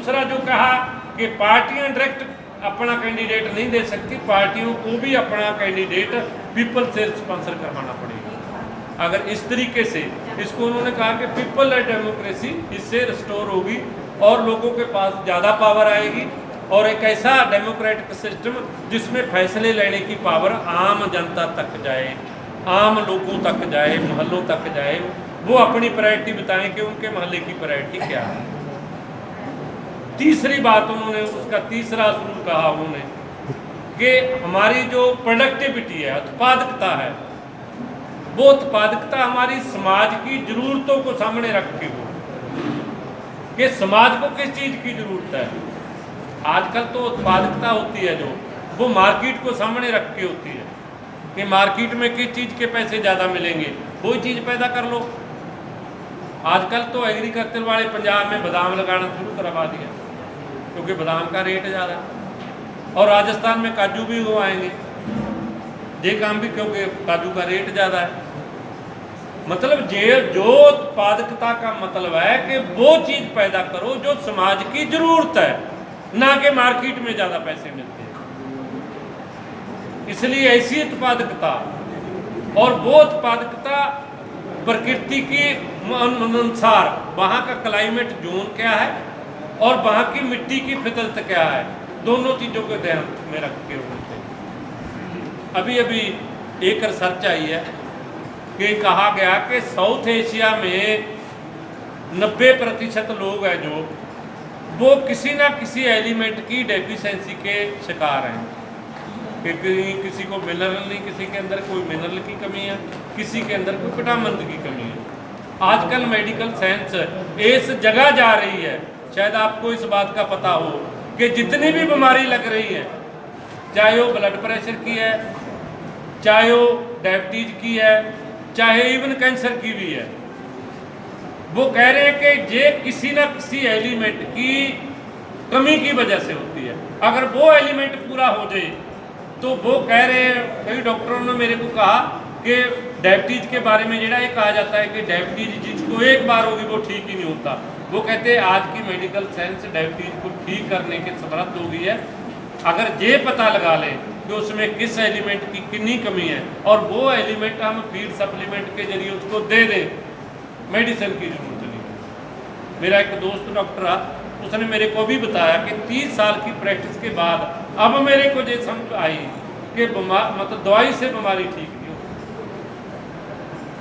दूसरा जो कहा कि पार्टियां डायरेक्ट अपना कैंडिडेट नहीं दे सकती, पार्टियों को भी अपना कैंडिडेट पीपल से स्पॉन्सर करवाना पड़ेगा। अगर इस तरीके से इसको उन्होंने कहा कि पीपल लेड डेमोक्रेसी इससे रिस्टोर होगी और लोगों के पास ज़्यादा पावर आएगी और एक ऐसा डेमोक्रेटिक सिस्टम जिसमें फैसले लेने की पावर आम जनता तक जाए, आम लोगों तक जाए, मोहल्लों तक जाए, वो अपनी प्रायोरिटी बताएं कि उनके मोहल्ले की प्रायोरिटी क्या है। तीसरी बात उन्होंने, उसका तीसरा असूल कहा उन्होंने कि हमारी जो प्रोडक्टिविटी है, उत्पादकता है, वो उत्पादकता हमारी समाज की ज़रूरतों को सामने रख के हो कि समाज को किस चीज़ की ज़रूरत है। आजकल तो उत्पादकता होती है जो वो मार्केट को सामने रख के होती है कि मार्केट में किस चीज़ के पैसे ज़्यादा मिलेंगे, वही चीज़ पैदा कर लो। आजकल तो एग्रीकल्चर वाले पंजाब में बादाम लगाना शुरू करवा दिया क्योंकि बादाम का रेट ज़्यादा है, और राजस्थान में काजू भी उगाएंगे, ये काम भी क्योंकि काजू का रेट ज़्यादा है। मतलब जो उत्पादकता का मतलब है कि वो चीज़ पैदा करो जो समाज की ज़रूरत है, ना कि मार्केट में ज़्यादा पैसे मिलते हैं। इसलिए ऐसी उत्पादकता, और वो उत्पादकता प्रकृति के अनुसार वहाँ का क्लाइमेट जोन क्या है और वहाँ की मिट्टी की फितरत क्या है, दोनों चीज़ों को ध्यान में रख के होनी चाहिए। अभी अभी एक रिसर्च आई है कि कहा गया कि साउथ एशिया में 90% लोग हैं जो वो किसी ना किसी एलिमेंट की डेफिशिएंसी के शिकार हैं। किसी को मिनरल नहीं, किसी के अंदर कोई मिनरल की कमी है, किसी के अंदर कोई विटामिन की कमी है। आजकल मेडिकल साइंस इस जगह जा रही है, शायद आपको इस बात का पता हो कि जितनी भी बीमारी लग रही है, चाहे वो ब्लड प्रेशर की है, चाहे वो डायबिटीज की है, चाहे इवन कैंसर की भी है, वो कह रहे हैं कि ये किसी ना किसी एलिमेंट की कमी की वजह से होती है। अगर वो एलिमेंट पूरा हो जाए तो वो कह रहे हैं, कई डॉक्टरों ने मेरे को कहा कि डायबिटीज के बारे में ਜਿਹੜਾ ये कहा जाता है कि डायबिटीज जिसको एक बार होगी वो ठीक ही नहीं होता। वो कहते हैं आज की मेडिकल साइंस डायबिटीज को ठीक करने के समर्थ हो गई है अगर ये पता लगा ले कि उसमें किस एलिमेंट की कितनी कमी है और वो एलिमेंट हम फीड सप्लीमेंट के जरिए उसको दे दें, मेडिसिन की जरूरत नहीं। मेरा एक दोस्त डॉक्टर है, उसने मेरे को भी बताया कि 30 साल की प्रैक्टिस के बाद अब मेरे को ये समझ आई कि मतलब दवाई से बीमारी ठीक नहीं होती।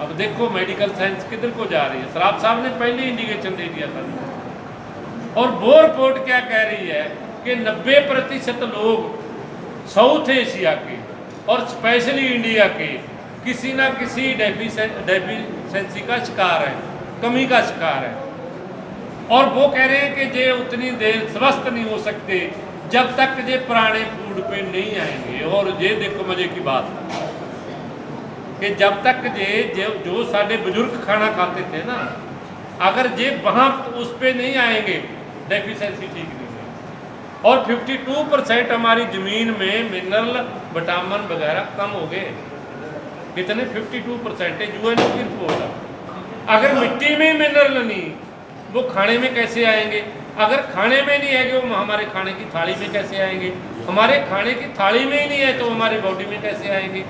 अब देखो मेडिकल साइंस किधर को जा रही है। सराफ साहब ने पहले इंडिकेशन दे दिया था, और वो रिपोर्ट क्या कह रही है कि 90% लोग साउथ एशिया के और स्पेशली इंडिया के किसी ना किसी डेफिशिएंसी का शिकार है, कमी का शिकार है। और वो कह रहे हैं कि ये उतनी देर स्वस्थ नहीं हो सकते जब तक ये पुराने फूड पे नहीं आएंगे। और ये देखो मजे की बात कि जब तक ये जो सारे बुजुर्ग खाना खाते थे ना, अगर ये वहाँ उस पे नहीं आएंगे डेफिशिएंसी ठीक नहीं है। और 52% हमारी ज़मीन में मिनरल विटामिन वगैरह कम हो गए। कितने? 52% UN की रिपोर्ट है। अगर मिट्टी में मिनरल नहीं, वो खाने में कैसे आएंगे? अगर खाने में नहीं आएंगे वो हमारे खाने की थाली में कैसे आएंगे? हमारे खाने की थाली में ही नहीं है तो हमारी बॉडी में कैसे आएंगे?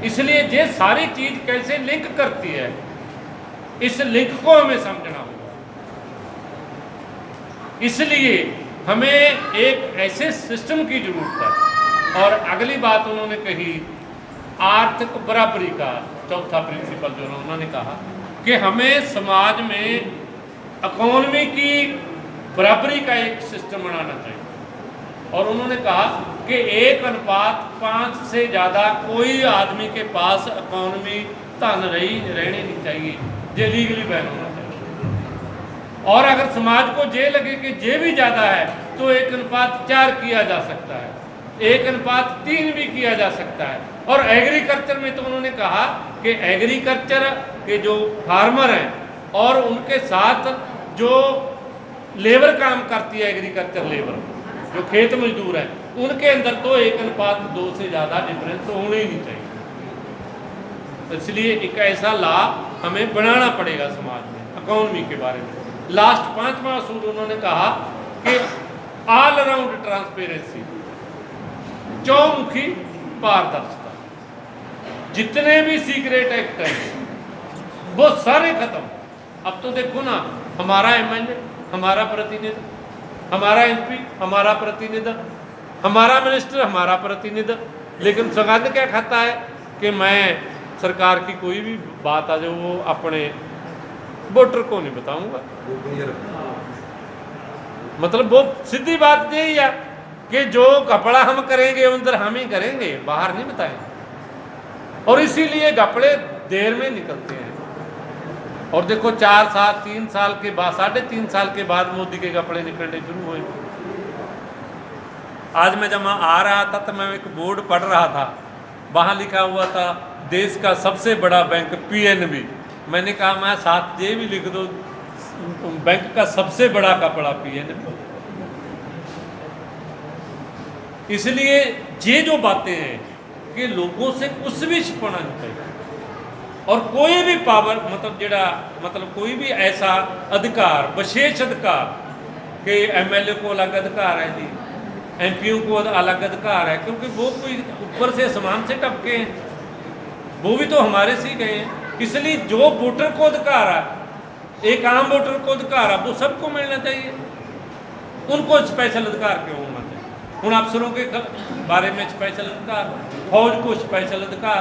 इसलिए ये सारी चीज़ कैसे लिंक करती है, इस लिंक को हमें समझना होगा। इसलिए हमें एक ऐसे सिस्टम की जरूरत है। और अगली बात उन्होंने कही आर्थिक बराबरी का चौथा प्रिंसिपल जो उन्होंने कहा कि हमें समाज में इकोनॉमी की बराबरी का एक सिस्टम बनाना चाहिए। और उन्होंने कहा कि 1:5 से ज़्यादा कोई आदमी के पास इकोनॉमी धन रहनी नहीं चाहिए, ये लीगली बैन होना चाहिए। और अगर समाज को ये लगे कि ये भी ज़्यादा है तो 1:4 किया जा सकता है, 1:3 भी किया जा सकता है। और एग्रीकल्चर में तो उन्होंने कहा कि एग्रीकल्चर के जो फार्मर हैं और उनके साथ जो लेबर काम करती है, एग्रीकल्चर लेबर जो खेत मजदूर हैं, उनके अंदर तो 1:2 से ज़्यादा डिफरेंस तो होना ही नहीं चाहिए। इसलिए एक ऐसा लॉ हमें बनाना पड़ेगा समाज में इकोनॉमी के बारे में। लास्ट 5वां असूल उन्होंने कहा कि ऑल अराउंड ट्रांसपेरेंसी, चौमुखी पारदर्शिता। जितने भी सीक्रेट एक्ट हैं वो सारे खत्म। अब तो देखो ना, हमारा एमएलए हमारा प्रतिनिधि, हमारा एमपी हमारा प्रतिनिधि, हमारा मिनिस्टर हमारा प्रतिनिधि, लेकिन सौगात क्या खाता है कि मैं सरकार की कोई भी बात आ जाए वो अपने वोटर को नहीं बताऊंगा। मतलब वो सीधी बात यही है कि जो कपड़ा हम करेंगे अंदर हम ही करेंगे, बाहर नहीं बताएंगे। और इसीलिए कपड़े देर में निकलते हैं। और देखो 4 साल 3 साल के बाद 3.5 साल के बाद मोदी के कपड़े निकलने शुरू हुए। आज मैं जब आ रहा था तो मैं एक बोर्ड पढ़ रहा था, वहाँ लिखा हुआ था देश का सबसे बड़ा बैंक पीएनबी। मैंने कहा मैं साथ ये भी लिख दो, बैंक का सबसे बड़ा कपड़ा पीएनबी। इसलिए ये जो बातें हैं कि लोगों से कुछ भी छिपाना नहीं चाहिए। और कोई भी पावर मतलब कोई भी ऐसा अधिकार, विशेष अधिकार कि एमएलए को अलग अधिकार है जी, एमपीओ को अलग अधिकार है, क्योंकि वो कोई ऊपर से आसमान से टपके हैं, वो भी तो हमारे से ही गए हैं। इसलिए जो वोटर को अधिकार है, एक आम वोटर को अधिकार है, वो सबको मिलना चाहिए। उनको स्पेशल अधिकार क्यों होना चाहिए? उन अफसरों के बारे में स्पेशल अधिकार, फौज को स्पेशल अधिकार,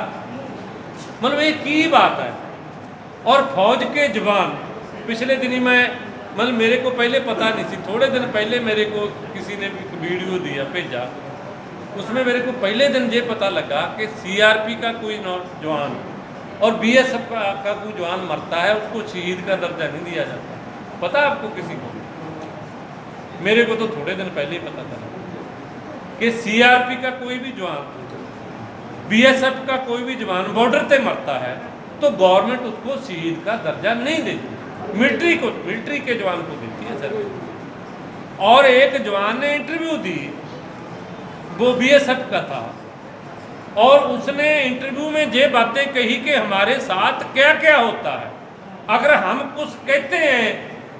मतलब एक ही बात है। और फौज के जवान, पिछले दिन ही मैं मतलब मेरे को पहले पता नहीं थी, थोड़े दिन पहले मेरे को किसी ने वीडियो दिया भेजा, उसमें मेरे को पहले दिन ये पता लगा कि सीआरपी का कोई जवान और बीएसएफ का कोई जवान मरता है, उसको शहीद का दर्जा नहीं दिया जाता। पता है आपको किसी को? मेरे को तो थोड़े दिन पहले ही पता था कि सीआरपी का कोई भी जवान, बीएसएफ का कोई भी जवान बॉर्डर पे मरता है तो गवर्नमेंट उसको शहीद का दर्जा नहीं देती, मिलिट्री के जवान को देती है सर। और एक जवान ने इंटरव्यू दी, वो बीएसएफ का था, और उसने इंटरव्यू में ये बातें कही कि हमारे साथ क्या क्या होता है, अगर हम कुछ कहते हैं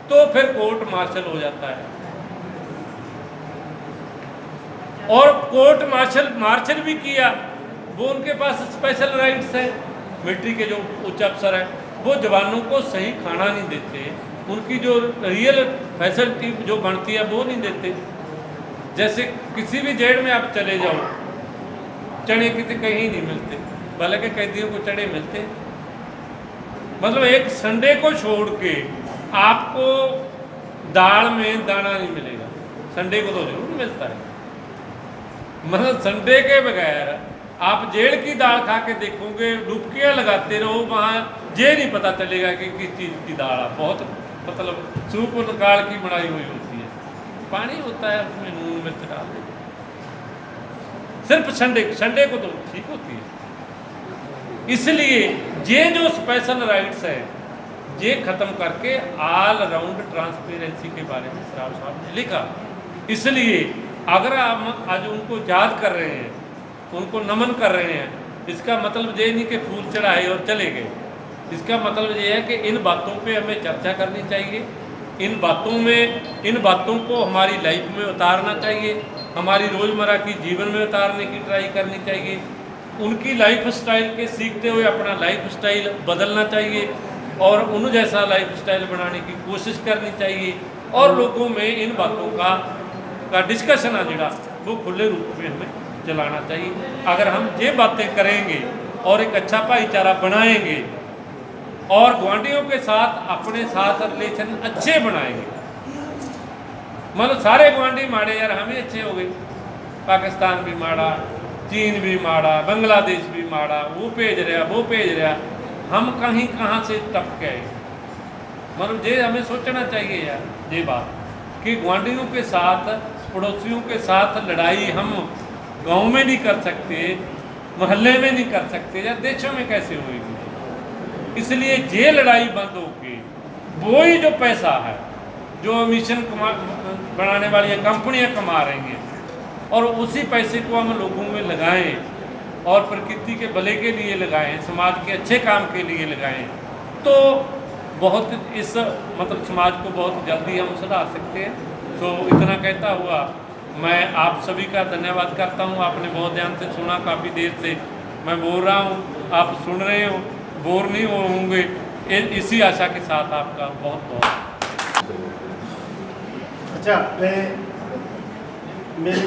तो फिर कोर्ट मार्शल हो जाता है। और कोर्ट मार्शल भी किया, वो उनके पास स्पेशल राइट्स हैं। मिलिट्री के जो उच्च अफसर हैं वो जवानों को सही खाना नहीं देते, उनकी जो रियल फैसिलिटी जो बनती है वो नहीं देते। जैसे किसी भी जेल में आप चले जाओ, चने कितने कहीं नहीं मिलते, हालांकि कैदियों को चने मिलते। मतलब एक संडे को छोड़ के आपको दाल में दाना नहीं मिलेगा, संडे को तो जरूर मिलता है। मतलब संडे के बगैर आप जेल की दाल खा के देखोगे, डुबकियाँ लगाते रहो, वहाँ ये नहीं पता चलेगा कि किस चीज़ की दाल है। बहुत मतलब सूप निकाल की बनाई हुई होती है, पानी होता है, उसमें नून मिर्च डाल देते। सिर्फ संडे को तो ठीक होती है। इसलिए ये जो स्पेशल राइट्स है ये ख़त्म करके ऑल अराउंड ट्रांसपेरेंसी के बारे में सराफ साहब ने लिखा। इसलिए अगर हम आज उनको याद कर रहे हैं, उनको नमन कर रहे हैं, इसका मतलब ये नहीं कि फूल चढ़ाए और चले गए। इसका मतलब ये है कि इन बातों पे हमें चर्चा करनी चाहिए, इन बातों को हमारी लाइफ में उतारना चाहिए, हमारी रोज़मर्रा की जीवन में उतारने की ट्राई करनी चाहिए। उनकी लाइफ स्टाइल के सीखते हुए अपना लाइफ स्टाइल बदलना चाहिए और उन जैसा लाइफ स्टाइल बनाने की कोशिश करनी चाहिए। और लोगों में इन बातों का डिस्कशन है जोड़ा वो खुले रूप में हमें चलाना चाहिए। अगर हम ये बातें करेंगे और एक अच्छा भाईचारा बनाएंगे और गुआंढियों के साथ अपने साथ रिलेशन अच्छे बनाएंगे, मतलब सारे गुआंढी माड़े यार हम ही अच्छे हो गए, पाकिस्तान भी माड़ा, चीन भी माड़ा, बांग्लादेश भी माड़ा, वो भेज रहा, हम कहीं कहाँ से टप के आए। मतलब ये हमें सोचना चाहिए यार ये बात कि गुआंढियों के साथ, पड़ोसियों के साथ लड़ाई हम गांव में नहीं कर सकते, मोहल्ले में नहीं कर सकते, या देशों में कैसे होगी। इसलिए ये लड़ाई बंद होगी, वो ही जो पैसा है जो मिशन बनाने वाली कंपनियां कमा रही हैं और उसी पैसे को हम लोगों में लगाएं और प्रकृति के भले के लिए लगाएं, समाज के अच्छे काम के लिए लगाएं, तो बहुत इस मतलब समाज को बहुत जल्दी हम सुधार सकते हैं। तो इतना कहता हुआ मैं आप सभी का धन्यवाद करता हूँ। आपने बहुत ध्यान से सुना, काफ़ी देर से मैं बोल रहा हूँ, आप सुन रहे हो, बोर नहीं होंगे, इसी आशा के साथ आपका बहुत बहुत। अच्छा, मैं मेरी